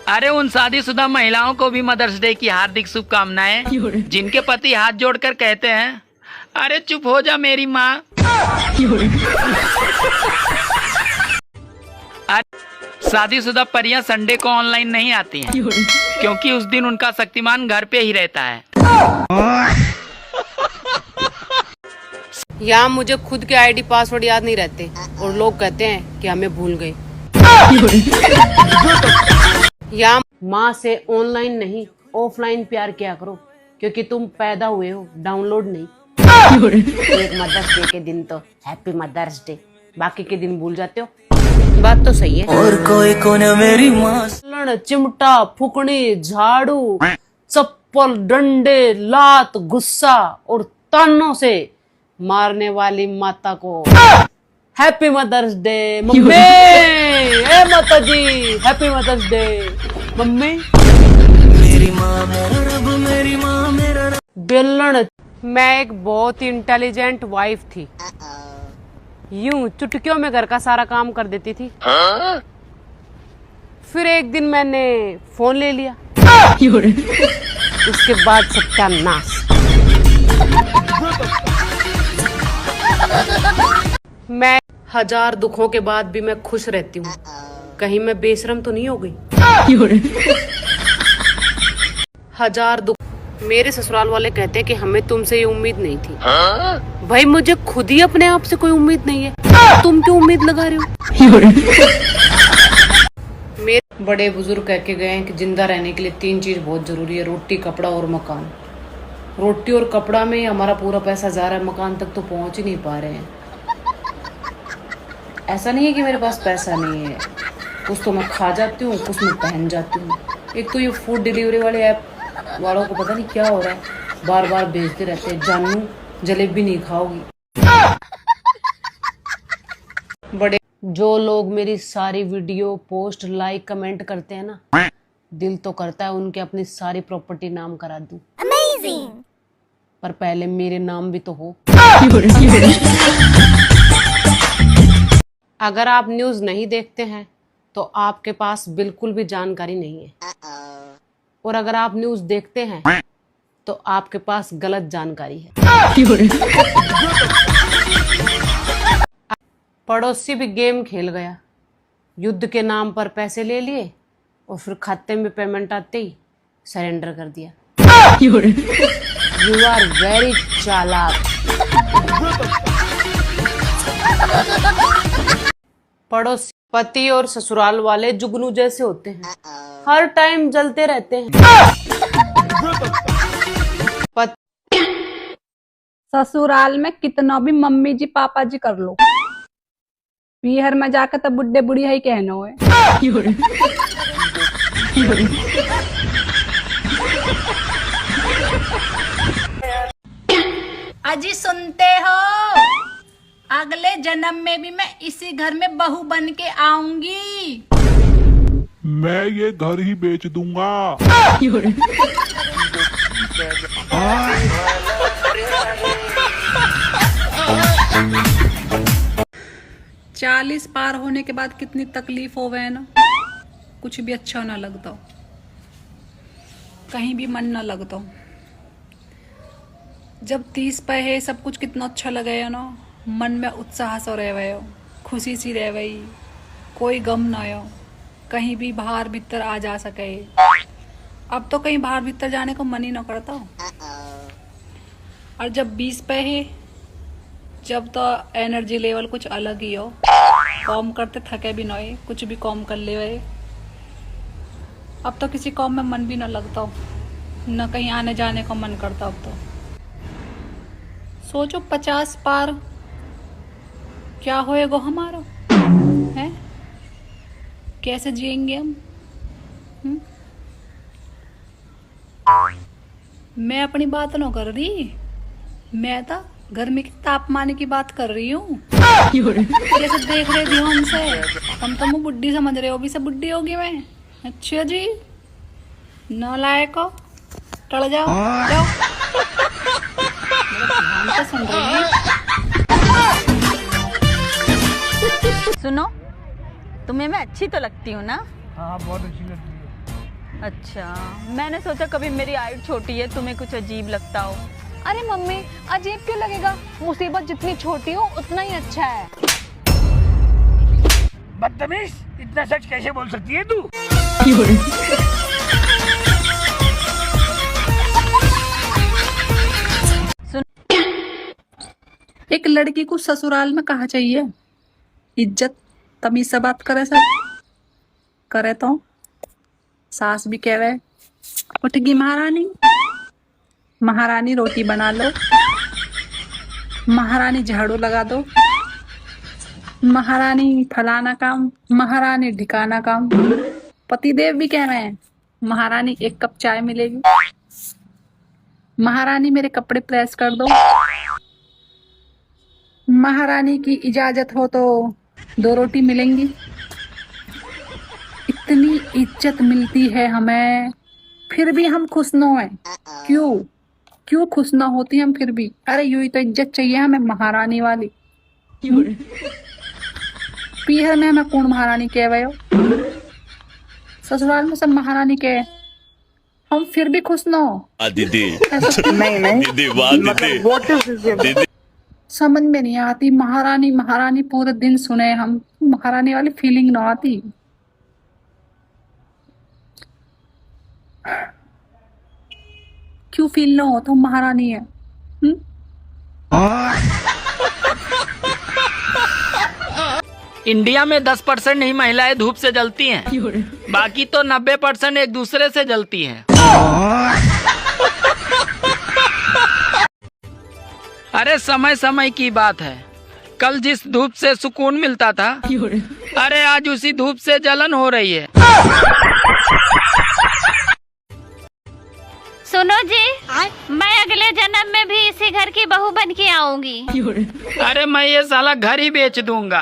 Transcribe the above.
अरे उन शादीशुदा महिलाओं को भी मदर्स डे की हार्दिक शुभकामनाएं, जिनके पति हाथ जोड़कर कहते हैं, अरे चुप हो जा मेरी माँ। शादीशुदा परियां संडे को ऑनलाइन नहीं आती हैं, क्योंकि उस दिन उनका शक्तिमान घर पे ही रहता है। यहाँ मुझे खुद के आईडी पासवर्ड याद नहीं रहते और लोग कहते हैं कि हमें भूल गए। यहाँ माँ से ऑनलाइन नहीं ऑफलाइन प्यार किया करो, क्योंकि तुम पैदा हुए हो डाउनलोड नहीं। एक मदर्स डे के दिन तो हैप्पी मदर्स डे, बाकी के दिन भूल जाते हो। बात तो सही है। और कोई को न मेरी माँ। चिमटा, फुकनी, झाड़ू, चप्पल, डंडे, लात, गुस्सा और तानों से मारने वाली माता को हैप्पी मदर्स डे मम्मी। ए माता जी, हैप्पी मदर्स डे मम्मी। मेरी माँ मेरा रब, मेरी माँ मेरा रब। बेलन, मैं एक बहुत ही इंटेलिजेंट वाइफ थी। यूं चुटकियों में घर का सारा काम कर देती थी। फिर एक दिन मैंने फोन ले लिया। उसके बाद सत्यानाश। मैं 1000 दुखों के बाद भी मैं खुश रहती हूँ। कहीं मैं बेशरम तो नहीं हो गई? 1000 दुख। मेरे ससुराल वाले कहते हैं कि हमें तुमसे ये उम्मीद नहीं थी। भाई मुझे खुद ही अपने आप से कोई उम्मीद नहीं है, तुम क्यों उम्मीद लगा रहे हो? मेरे बड़े बुजुर्ग कह के गए हैं कि जिंदा रहने के लिए 3 चीज बहुत जरूरी है, रोटी, कपड़ा और मकान। रोटी और कपड़ा में ही हमारा पूरा पैसा जा रहा है, मकान तक तो पहुंच ही नहीं पा रहे हैं। ऐसा नहीं है कि मेरे पास पैसा नहीं है, कुछ तो मैं खा जाती हूँ, कुछ मैं पहन जाती हूँ। एक तो ये फूड डिलीवरी वाले ऐप वालों को पता नहीं क्या हो रहा है, बार बार भेजते रहते हैं, जानू जलेबी नहीं खाओगी। बड़े जो लोग मेरी सारी वीडियो पोस्ट लाइक कमेंट करते हैं ना, दिल तो करता है उनके अपनी सारी प्रॉपर्टी नाम करा दूं। Amazing! पर पहले मेरे नाम भी तो हो। अगर आप न्यूज नहीं देखते हैं तो आपके पास बिल्कुल भी जानकारी नहीं है, और अगर आप न्यूज देखते हैं तो आपके पास गलत जानकारी है। पड़ोसी भी गेम खेल गया, युद्ध के नाम पर पैसे ले लिए और फिर खाते में पेमेंट आते ही सरेंडर कर दिया। यू आर वेरी चालाक। पड़ोसी, पति और ससुराल वाले जुगनू जैसे होते हैं, हर टाइम जलते रहते हैं। ससुराल में कितना भी मम्मी जी पापा जी कर लो, पीहर में जाकर तो बुढ़े बुढ़िया ही कहना है। अजी सुनते हो, अगले जन्म में भी मैं इसी घर में बहू बन के आऊंगी। मैं ये घर ही बेच दूंगा। 40 पार होने के बाद कितनी तकलीफ हो गए ना, कुछ भी अच्छा ना लगता, कहीं भी मन ना लगता। जब 30 पे है सब कुछ कितना अच्छा लगे ना, मन में उत्साह सा रह गए, खुशी सी रह गई, कोई गम ना हो, कहीं भी बाहर भीतर आ जा सके। अब तो कहीं बाहर भीतर जाने को मन ही ना करता। और जब 20 पे है, जब तो एनर्जी लेवल कुछ अलग ही हो, काम करते थके भी ना हो, कुछ भी काम कर ले हुए। अब तो किसी काम में मन भी ना लगता हो, न कहीं आने जाने का मन करता। अब तो सोचो 50 पार क्या होएगा हमारा, है कैसे जिएंगे हम? मैं अपनी बात ना कर रही, मैं तो गर्मी के तापमान की बात कर रही हूँ। जैसे देख रहे ध्यान से, हम तो मुझे बुढ़ी समझ रहे हो, अभी से बुढ़ी होगी मैं। अच्छा जी, नालायक हो, टल जाओ जाओ। तो सुन रही है। सुनो, तुम्हें मैं अच्छी तो लगती हूँ ना? हाँ बहुत अच्छी लगती है। अच्छा, मैंने सोचा कभी मेरी हाइट छोटी है तुम्हें कुछ अजीब लगता हो। अरे मम्मी, अजीब क्यों लगेगा? मुसीबत जितनी छोटी हो उतना ही अच्छा है। बदतमीज, इतना सच कैसे बोल सकती है तू? एक लड़की को ससुराल में कहा चाहिए इज्जत तमीज से बात करे सर करे तो सास भी कहे उठगी महारानी, महारानी रोटी बना लो, महारानी झाड़ू लगा दो, महारानी फलाना काम, महारानी ढिकाना काम। पतिदेव भी कह रहे हैं महारानी एक कप चाय मिलेगी, महारानी मेरे कपड़े प्रेस कर दो, महारानी की इजाजत हो तो 2 रोटी मिलेंगी। इतनी इज्जत मिलती है हमें, फिर भी हम खुश न हैं। क्यों खुश न होती हम फिर भी? अरे यूं ही तो इज्जत चाहिए हमें महारानी वाली। पीहर में हमें कौन महारानी कह रहे हो? ससुराल में सब महारानी कहे, हम फिर भी खुश न हो। दीदी नहीं दीदी वाह दीदी समझ में नहीं आती। महारानी महारानी पूरे दिन सुने हम, महारानी वाली फीलिंग ना आती। क्यों फील ना हो तो महारानी है? इंडिया में 10% ही महिलाएं धूप से जलती हैं, बाकी तो 90% एक दूसरे से जलती हैं। अरे समय समय की बात है, कल जिस धूप से सुकून मिलता था, अरे आज उसी धूप से जलन हो रही है। सुनो जी, मैं अगले जन्म में भी इसी घर की बहू बन के आऊंगी। अरे मैं ये साला घर ही बेच दूंगा।